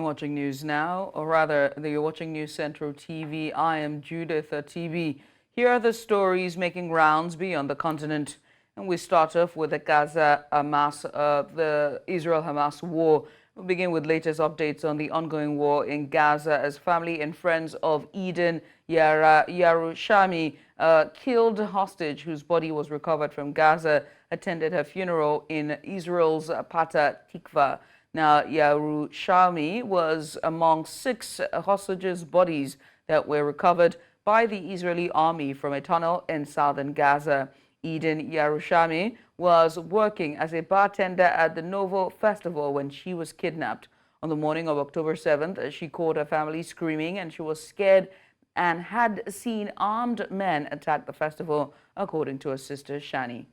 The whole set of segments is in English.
watching News Now, or rather, you're watching News Central TV. I am Judith TV. Here are the stories making rounds beyond the continent. And we start off with the the Israel-Hamas war. We'll begin with latest updates on the ongoing war in Gaza as family and friends of Eden Yerushalmi, killed hostage whose body was recovered from Gaza, attended her funeral in Israel's Petah Tikva. Now, Yerushalmi was among 6 hostages' bodies that were recovered by the Israeli army from a tunnel in southern Gaza. Eden Yerushalmi was working as a bartender at the Novo Festival when she was kidnapped. On the morning of October 7th, she called her family screaming and she was scared and had seen armed men attack the festival, according to her sister Shani.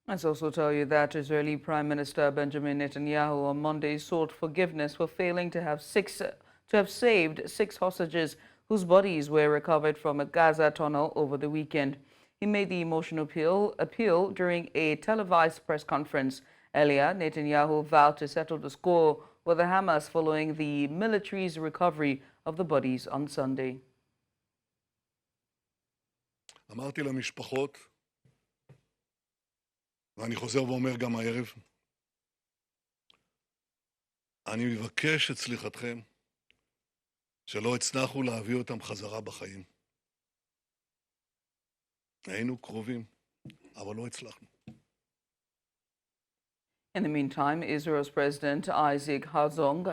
Let's also tell you that Israeli Prime Minister Benjamin Netanyahu on Monday sought forgiveness for failing to have saved 6 hostages whose bodies were recovered from a Gaza tunnel over the weekend. He made the emotional appeal during a televised press conference. Earlier, Netanyahu vowed to settle the score with the Hamas following the military's recovery of the bodies on Sunday. אמרתי למשפחות, ואני חוזר ואומר גם הערב, אני מבקש את סליחתכם שלא הצלחנו להביא אותם חזרה בחיים. היינו קרובים, אבל לא הצלחנו. In the meantime, Israel's President Isaac Herzog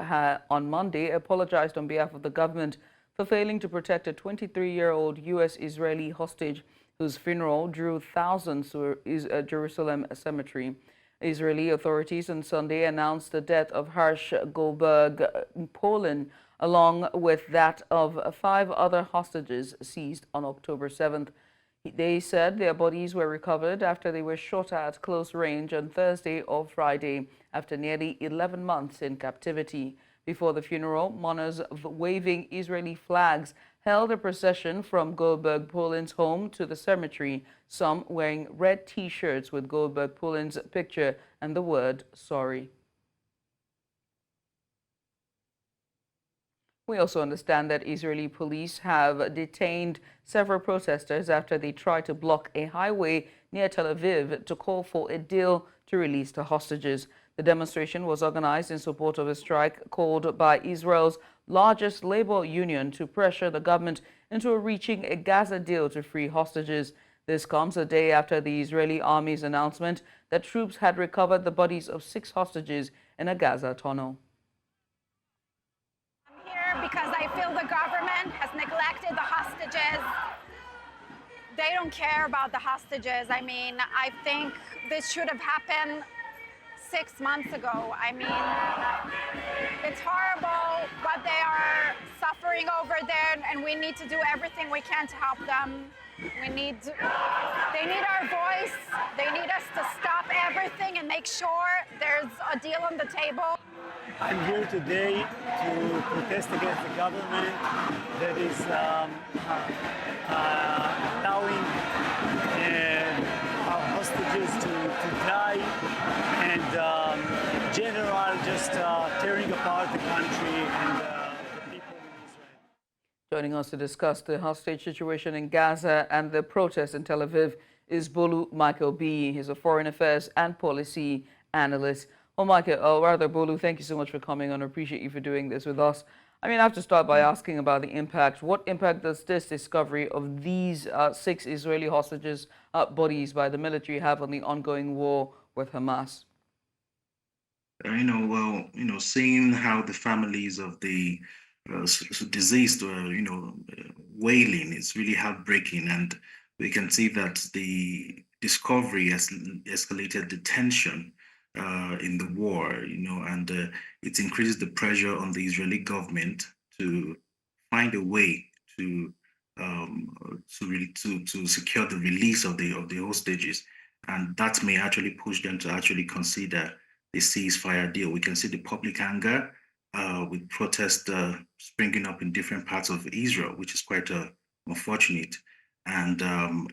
on Monday apologized on behalf of the government for failing to protect a 23-year-old U.S.-Israeli hostage whose funeral drew thousands to Jerusalem cemetery. Israeli authorities on Sunday announced the death of Hersh Goldberg-Polin, along with that of 5 other hostages seized on October 7th. They said their bodies were recovered after they were shot at close range on Thursday or Friday after nearly 11 months in captivity. Before the funeral, mourners waving Israeli flags held a procession from Goldberg-Polin's home to the cemetery, some wearing red T-shirts with Goldberg-Polin's picture and the word sorry. We also understand that Israeli police have detained several protesters after they tried to block a highway near Tel Aviv to call for a deal to release the hostages. The demonstration was organized in support of a strike called by Israel's largest labor union to pressure the government into reaching a Gaza deal to free hostages. This comes a day after the Israeli army's announcement that troops had recovered the bodies of 6 hostages in a Gaza tunnel. Because I feel the government has neglected the hostages. They don't care about the hostages. I mean, I think this should have happened 6 months ago. I mean, it's horrible what they are suffering over there, and we need to do everything we can to help them. They need our voice. They need us to stop everything and make sure there's a deal on the table. I'm here today to protest against the government that is allowing our hostages to die and general just tearing apart the country and the people in Israel. Joining us to discuss the hostage situation in Gaza and the protests in Tel Aviv is Bolu Michael-Biyi. He's a foreign affairs and policy analyst. Well, Bolu, thank you so much for coming on. I appreciate you for doing this with us. I mean, I have to start by asking about the impact. What impact does this discovery of these 6 Israeli hostages' bodies by the military have on the ongoing war with Hamas? Seeing how the families of the diseased, wailing. It's really heartbreaking, and we can see that the discovery has escalated the tension in the war, and it increases the pressure on the Israeli government to find a way to to secure the release of the hostages, and that may actually push them to actually consider the ceasefire deal. We can see the public anger with protests springing up in different parts of Israel, which is quite unfortunate. And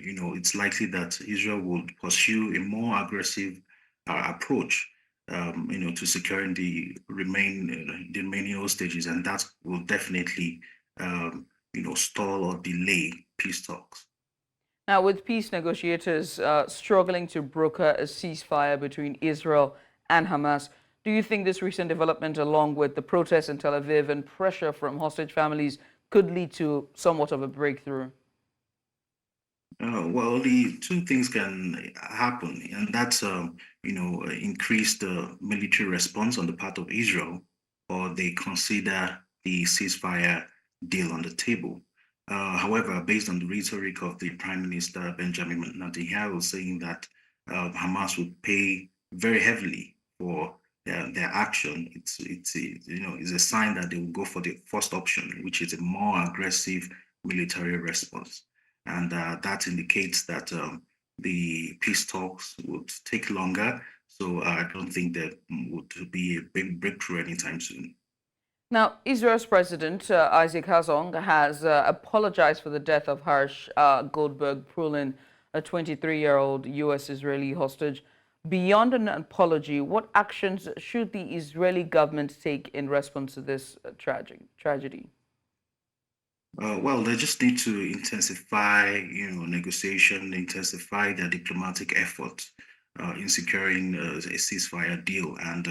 it's likely that Israel would pursue a more aggressive approach, to securing the remaining hostages, and that will definitely, stall or delay peace talks. Now, with peace negotiators struggling to broker a ceasefire between Israel and Hamas, do you think this recent development, along with the protests in Tel Aviv and pressure from hostage families, could lead to somewhat of a breakthrough? Well, the two things can happen, and that's increased military response on the part of Israel, or they consider the ceasefire deal on the table. However, based on the rhetoric of the Prime Minister Benjamin Netanyahu saying that Hamas would pay very heavily for their action, it's a sign that they will go for the first option, which is a more aggressive military response. And that indicates that the peace talks would take longer. So I don't think there would be a big breakthrough anytime soon. Now, Israel's President Isaac Herzog has apologized for the death of Hersh Goldberg-Polin, a 23-year-old U.S.-Israeli hostage. Beyond an apology, what actions should the Israeli government take in response to this tragedy? Well, they just need to intensify, negotiation, intensify their diplomatic efforts in securing a ceasefire deal, and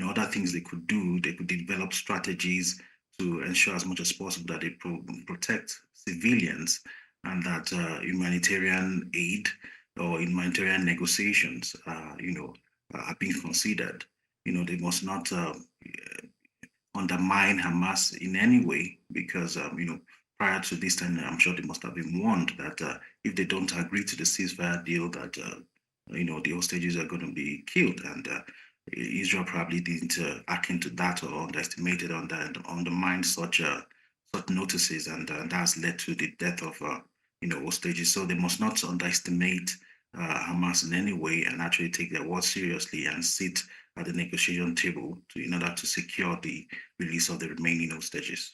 other things they could do. They could develop strategies to ensure as much as possible that they protect civilians, and that humanitarian aid or humanitarian negotiations, are being considered. They must not undermine Hamas in any way, because prior to this time, I'm sure they must have been warned that if they don't agree to the ceasefire deal, that the hostages are going to be killed, and Israel probably didn't act into that or underestimated undermined such notices, and that has led to the death of hostages. So they must not underestimate Hamas in any way, and actually take their word seriously and sit at the negotiation table in order to secure the release of the remaining hostages.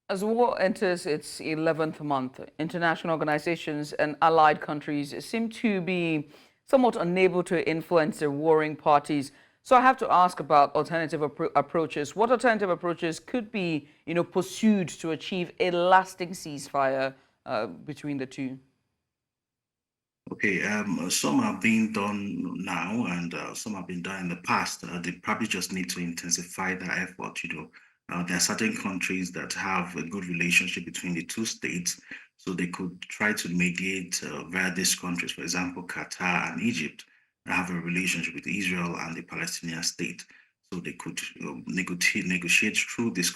As war enters its 11th month, international organizations and allied countries seem to be somewhat unable to influence the warring parties. So I have to ask about alternative approaches. What alternative approaches could be, pursued to achieve a lasting ceasefire between the two? Okay, some are being done now, and some have been done in the past. They probably just need to intensify their effort. There are certain countries that have a good relationship between the two states, so they could try to mediate via these countries. For example, Qatar and Egypt have a relationship with Israel and the Palestinian state, so they could negotiate through these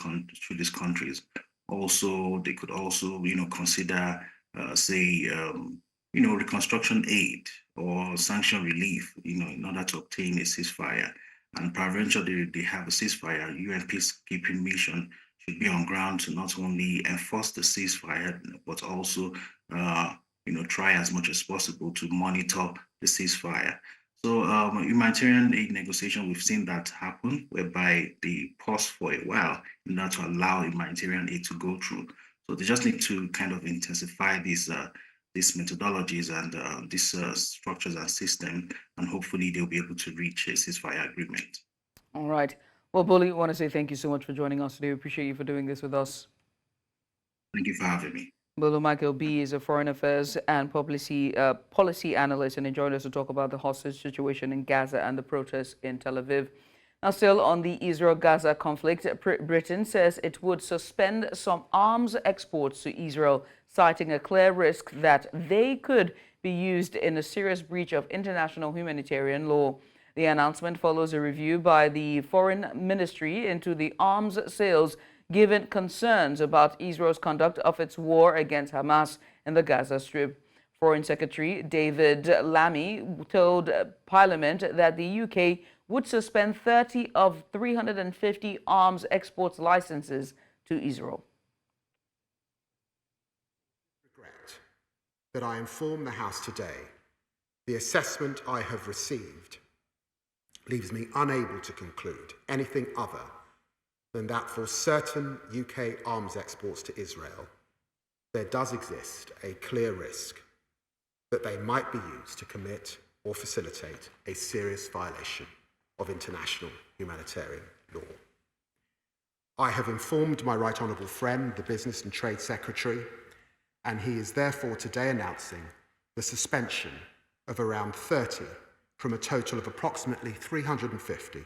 countries. Also, they could also, consider, say, reconstruction aid or sanction relief, in order to obtain a ceasefire. And provincially, they have a ceasefire. UN peacekeeping mission should be on ground to not only enforce the ceasefire, but also, try as much as possible to monitor the ceasefire. So humanitarian aid negotiation, we've seen that happen, whereby they pause for a while in order to allow humanitarian aid to go through. So they just need to kind of intensify these methodologies and these structures and systems, and hopefully they'll be able to reach a ceasefire agreement. All right. Well, Bolu, I want to say thank you so much for joining us today. We appreciate you for doing this with us. Thank you for having me. Bolu Michael-Biyi is a foreign affairs and policy analyst, and he joined us to talk about the hostage situation in Gaza and the protests in Tel Aviv. Now, still on the Israel-Gaza conflict, Britain says it would suspend some arms exports to Israel, citing a clear risk that they could be used in a serious breach of international humanitarian law. The announcement follows a review by the Foreign Ministry into the arms sales given concerns about Israel's conduct of its war against Hamas in the Gaza Strip. Foreign Secretary David Lammy told Parliament that the UK would suspend 30 of 350 arms exports licenses to Israel. Regret that I inform the House today the assessment I have received leaves me unable to conclude anything other than that for certain UK arms exports to Israel, there does exist a clear risk that they might be used to commit or facilitate a serious violation of international humanitarian law. I have informed my Right Honourable friend, the Business and Trade Secretary, and he is therefore today announcing the suspension of around 30 from a total of approximately 350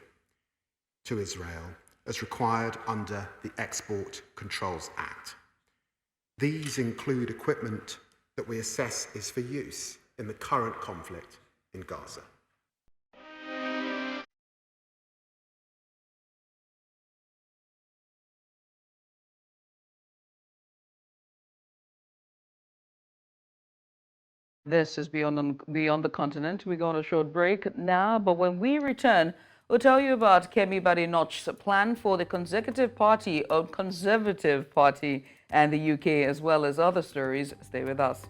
to Israel as required under the Export Controls Act. These include equipment that we assess is for use in the current conflict in Gaza. This is Beyond the Continent. We go on a short break now, but when we return, we'll tell you about Kemi Badenoch's plan for the Conservative Party and the UK, as well as other stories. Stay with us.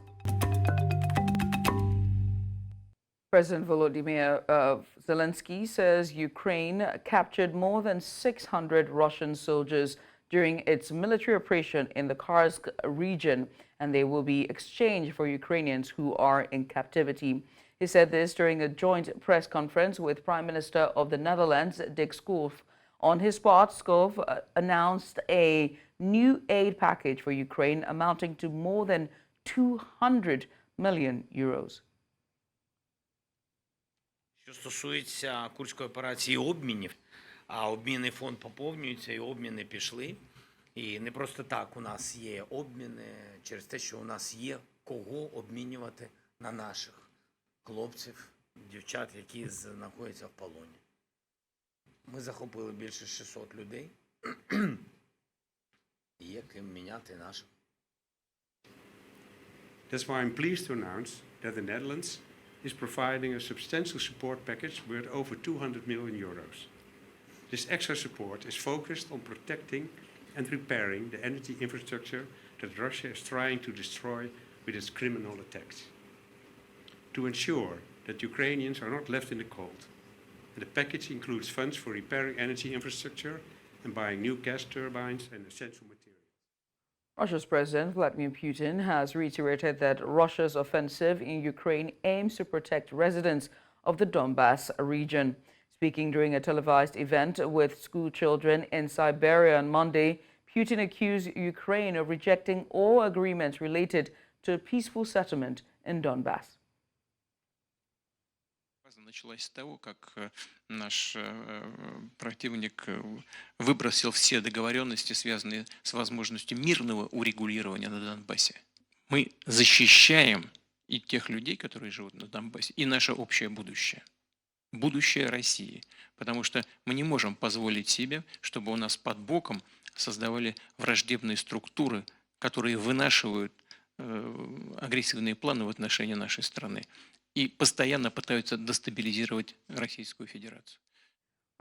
President Volodymyr Zelensky says Ukraine captured more than 600 Russian soldiers during its military operation in the Kursk region, and they will be exchanged for Ukrainians who are in captivity. He said this during a joint press conference with Prime Minister of the Netherlands, Dick Schoof. On his part, Schoof announced a new aid package for Ukraine amounting to more than 200 million euros. Що стосується Курської операції обмінів, а обмінний фонд поповнюється, і обміни пішли. І не просто так у нас є обміни через те, що у нас є кого обмінювати на наших хлопців, дівчат, які знаходяться в полоні. Ми захопили більше 600 людей, і є ким міняти наших. That's why I'm pleased to announce that the Netherlands is providing a substantial support package worth over 200 million euros. This extra support is focused on protecting and repairing the energy infrastructure that Russia is trying to destroy with its criminal attacks. To ensure that Ukrainians are not left in the cold. And the package includes funds for repairing energy infrastructure and buying new gas turbines and essential materials. Russia's President Vladimir Putin has reiterated that Russia's offensive in Ukraine aims to protect residents of the Donbas region. Speaking during a televised event with school children in Siberia on Monday, Putin accused Ukraine of rejecting all agreements related to a peaceful settlement in Donbas. Началась с того, как наш противник выбросил все договоренности, связанные с возможностью мирного урегулирования на Донбассе. Мы защищаем и тех людей, которые живут на Донбассе, и наше общее будущее. Будущее России. Потому что мы не можем позволить себе, чтобы у нас под боком создавали враждебные структуры, которые вынашивают агрессивные планы в отношении нашей страны и постоянно пытаются дестабилизировать Российскую Федерацию.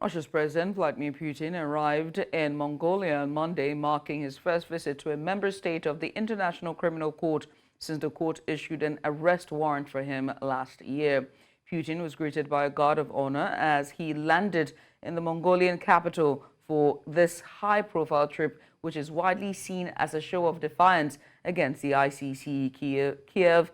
Russia's President Vladimir Putin arrived in Mongolia on Monday, marking his first visit to a member state of the International Criminal Court since the court issued an arrest warrant for him last year. Putin was greeted by a guard of honor as he landed in the Mongolian capital for this high-profile trip, which is widely seen as a show of defiance against the ICC, Kiev,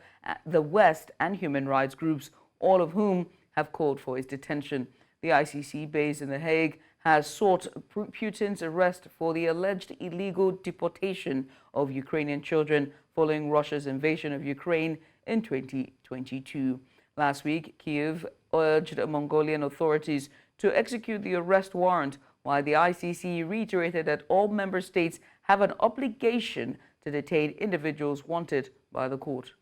the West, and human rights groups, all of whom have called for his detention. The ICC, based in The Hague, has sought Putin's arrest for the alleged illegal deportation of Ukrainian children following Russia's invasion of Ukraine in 2022. Last week, Kiev urged Mongolian authorities to execute the arrest warrant, while the ICC reiterated that all member states have an obligation to detain individuals wanted by the court.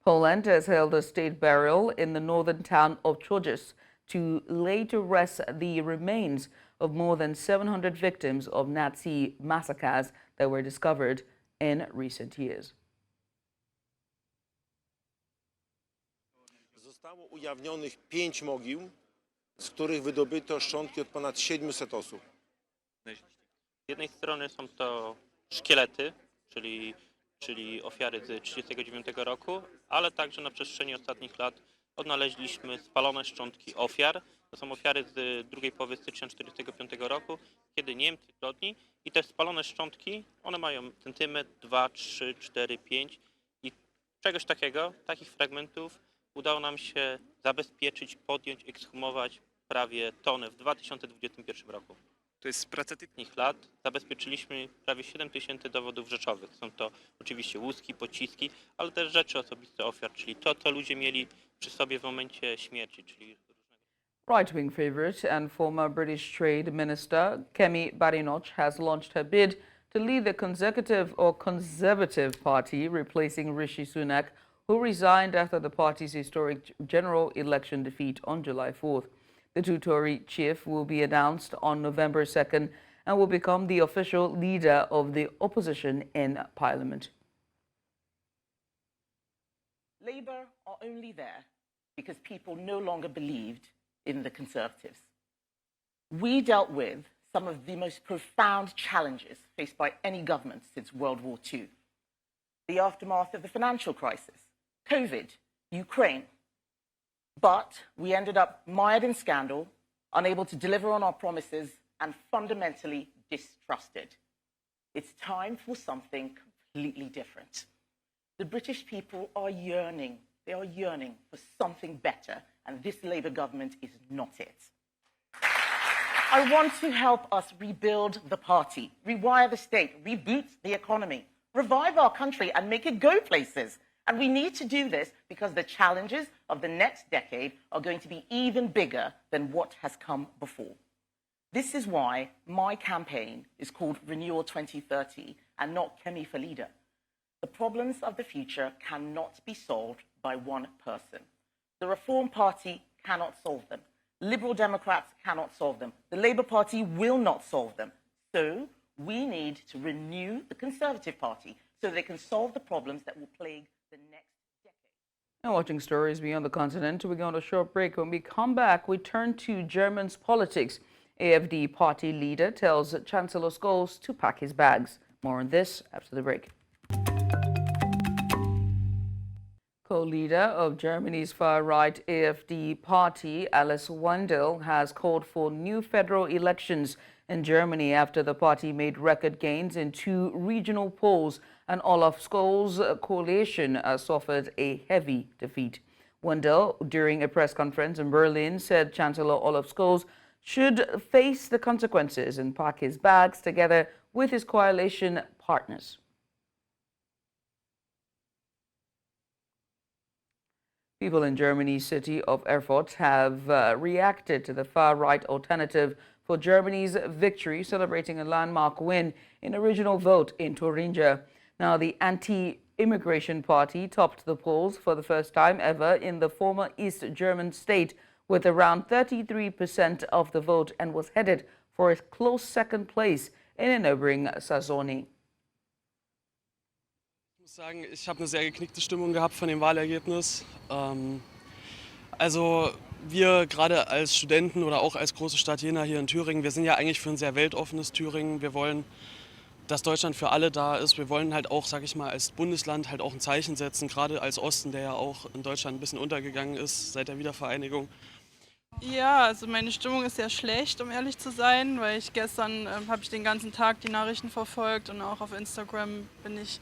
Poland has held a state burial in the northern town of Chodzic to lay to rest the remains of more than 700 victims of Nazi massacres that were discovered in recent years. Zostało ujawnionych 5 mogił, z których wydobyto szczątki od ponad 700 osób. Z jednej strony są to szkielety, czyli ofiary z 1939 roku, ale także na przestrzeni ostatnich lat odnaleźliśmy spalone szczątki ofiar. To są ofiary z drugiej połowy stycznia 1945 roku, kiedy Niemcy zbrodni i te spalone szczątki, one mają centymetr, 2, 3, 4, 5 i czegoś takiego, takich fragmentów udało nam się zabezpieczyć, podjąć, ekshumować prawie tonę w 2021 roku. То есть praca Tych lat zabezpieczyliśmy prawie 7 000 dowodów rzeczowych. Są to oczywiście łuski, pociski, ale też rzeczy osobiste ofiar, czyli to, co ludzie mieli przy sobie w momencie śmierci, czyli Right-wing favourite and former British Trade Minister Kemi Badenoch has launched her bid to lead the Conservative Party, replacing Rishi Sunak, who resigned after the party's historic general election defeat on July 4th. The two-Tory chief will be announced on November 2nd and will become the official leader of the opposition in Parliament. Labour are only there because people no longer believed in the Conservatives. We dealt with some of the most profound challenges faced by any government since World War II. The aftermath of the financial crisis, COVID, Ukraine. But we ended up mired in scandal, unable to deliver on our promises, and fundamentally distrusted. It's time for something completely different. The British people are yearning. They are yearning for something better, and this Labour government is not it. I want to help us rebuild the party, rewire the state, reboot the economy, revive our country, and make it go places. And we need to do this because the challenges of the next decade are going to be even bigger than what has come before. This is why my campaign is called Renewal 2030 and not Kemi for Leader. The problems of the future cannot be solved by one person. The Reform Party cannot solve them. Liberal Democrats cannot solve them. The Labour Party will not solve them. So we need to renew the Conservative Party so they can solve the problems that will plague the next decade. And watching stories beyond the continent, we go on a short break. When we come back, we turn to Germany's politics. AfD party leader tells Chancellor Scholz to pack his bags. More on this after the break. Co-leader of Germany's far-right AfD party, Alice Weidel, has called for new federal elections in Germany after the party made record gains in 2 regional polls and Olaf Scholz's coalition suffered a heavy defeat. Weidel, during a press conference in Berlin, said Chancellor Olaf Scholz should face the consequences and pack his bags together with his coalition partners. People in Germany's city of Erfurt have reacted to the far-right alternative for Germany's victory, celebrating a landmark win in a regional vote in Thuringia. Now, the anti-immigration party topped the polls for the first time ever in the former East German state with around 33% of the vote and was headed for a close second place in a neighboring Sassoni. Ich muss sagen, ich habe eine sehr geknickte Stimmung gehabt von dem Wahlergebnis. Also wir gerade als Studenten oder auch als große Stadt Jena hier in Thüringen, wir sind ja eigentlich für ein sehr weltoffenes Thüringen. Wir wollen, dass Deutschland für alle da ist. Wir wollen halt auch, sage ich mal, als Bundesland halt auch ein Zeichen setzen, gerade als Osten, der ja auch in Deutschland ein bisschen untergegangen ist seit der Wiedervereinigung. Ja, also meine Stimmung ist sehr schlecht, um ehrlich zu sein, weil gestern habe ich den ganzen Tag die Nachrichten verfolgt und auch auf Instagram bin ich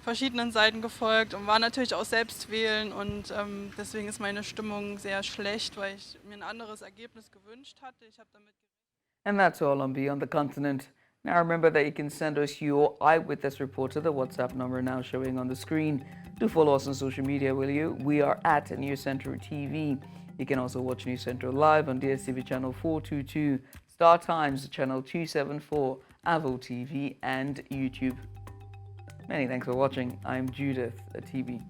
verschiedenen Seiten gefolgt und war natürlich auch selbst wählen und deswegen ist meine Stimmung sehr schlecht, weil ich mir ein anderes Ergebnis gewünscht hatte. Ich habe damit And that's all on Beyond the Continent. Now remember that you can send us your eyewitness report to the WhatsApp number now showing on the screen. Do follow us on social media, will you? We are at News Central TV. You can also watch News Central live on DSTV channel 422, Star Times channel 274, Avo TV and YouTube. Many thanks for watching. I'm Judith at TV.